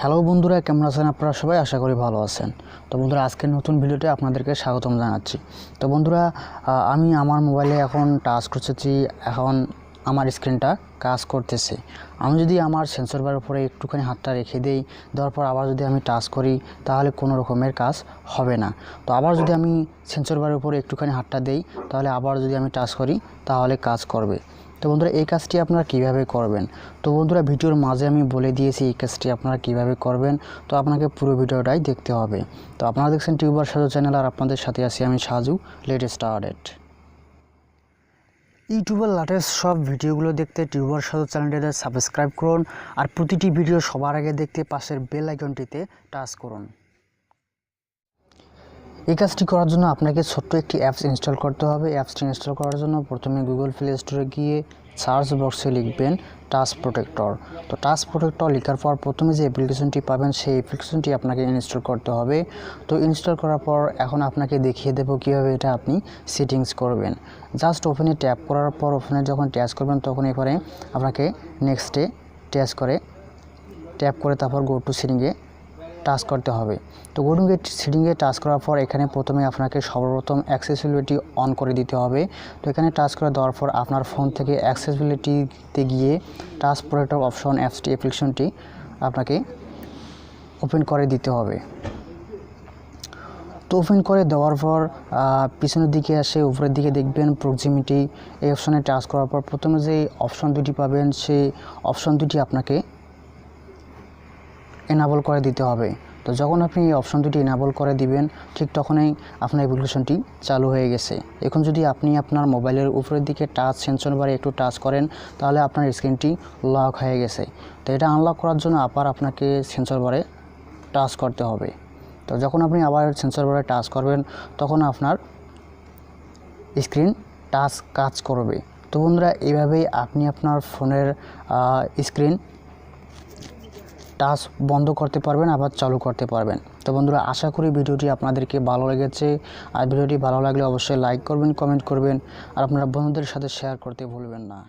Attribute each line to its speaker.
Speaker 1: Hello বন্ধুরা, কেমন আছেন আপনারা সবাই? আশা করি ভালো আছেন। তো বন্ধুরা, আজকের নতুন ভিডিওতে আপনাদেরকে স্বাগতম জানাচ্ছি। তো বন্ধুরা, আমি আমার মোবাইলে এখন টাচ করতেছি, এখন আমার স্ক্রিনটা কাজ করতেছে। আমি যদি আমার সেন্সর বারের উপরে একটুখানি হাতটা রেখে দেই, দেওয়ার পর আবার যদি আমি টাচ করি, তাহলে কোনো রকমের কাজ হবে না। তো আবার যদি আমি সেন্সর বারের উপরে একটুখানি হাতটা দেই, তাহলে আবার যদি আমি টাচ করি, তাহলে কাজ করবে। তো বন্ধুরা, এই কাজটি আপনারা কিভাবে করবেন? তো বন্ধুরা, ভিডিওর মাঝে আমি বলে দিয়েছি এই কাজটি আপনারা কিভাবে করবেন। তো আপনাকে পুরো ভিডিওটাই দেখতে হবে। তো আপনারা দেখছেন টিউবার সাজু চ্যানেল, আর আপনাদের সাথে আছি আমি সাজু। Latest started. ইউটিউবের লেটেস্ট সব ভিডিওগুলো দেখতে টিউবার সাজু চ্যানেলটিতে সাবস্ক্রাইব করুন, আর প্রতিটি ভিডিও সবার আগে দেখতে পাশের বেল আইকনটিতে টাচ করুন। এই কাজটি করার জন্য আপনাকে ছোট্ট একটি অ্যাপস ইনস্টল করতে হবে। অ্যাপসটি ইনস্টল করার জন্য প্রথমে গুগল প্লে স্টোরে গিয়ে সার্চ বক্সে লিখবেন টাচ প্রোটেক্টর। তো টাচ প্রোটেক্টর লেখার পর প্রথমে যে অ্যাপ্লিকেশনটি পাবেন সেই অ্যাপ্লিকেশনটি আপনাকে ইনস্টল করতে হবে। তো ইনস্টল করার পর এখন আপনাকে দেখিয়ে দেবো কীভাবে এটা আপনি সেটিংস করবেন। জাস্ট ওপেনে ট্যাপ করার পর ওপেনে যখন ট্যাচ করবেন তখন এবারে আপনাকে নেক্সটে ট্যাপ করে তারপর গো টু সেটিংয়ে টাচ করতে হবে। তো গো টু সেটিংয়ে টাচ করার পর এখানে প্রথমে আপনাকে সর্বপ্রথম অ্যাক্সেসিবিলিটি অন করে দিতে হবে। তো এখানে টাচ করে দেওয়ার পর আপনার ফোন থেকে অ্যাক্সেসিবিলিটিতে গিয়ে টাচ প্রোটেক্টর অপশন অ্যাপ্লিকেশনটি আপনাকে ওপেন করে দিতে হবে। তো ওপেন করে দেওয়ার পর পিছনের দিকে আসে উপরের দিকে দেখবেন প্রক্সিমিটি, এই অপশনে টাচ করার পর প্রথমে যে অপশন দুটি পাবেন সেই অপশন দুটি আপনাকে এনাবল করে দিতে হবে। তো যখন আপনি এই অপশন দুটি এনাবল করে দিবেন, ঠিক তখনই আপনার অ্যাপ্লিকেশনটি চালু হয়ে গেছে। এখন যদি আপনি আপনার মোবাইলের উপরের দিকে টাচ সেন্সর বারে একটু টাচ করেন, তাহলে আপনার স্ক্রিনটি লক হয়ে গেছে। তো এটা আনলক করার জন্য আবার আপনাকে সেন্সর বারে টাচ করতে হবে। তো যখন আপনি আবার সেন্সর বারে টাচ করবেন, তখন আপনার স্ক্রিন টাচ কাজ করবে। তো বন্ধুরা, এইভাবেই আপনি আপনার ফোনের স্ক্রিন টাচ বন্ধ করতে পারবেন, আবার চালু করতে পারবেন। তো বন্ধুরা, আশা করি ভিডিওটি আপনাদেরকে ভালো লেগেছে। আর ভিডিওটি ভালো লাগলে অবশ্যই লাইক করবেন, কমেন্ট করবেন, আর আপনারা বন্ধুদের সাথে শেয়ার করতে ভুলবেন না।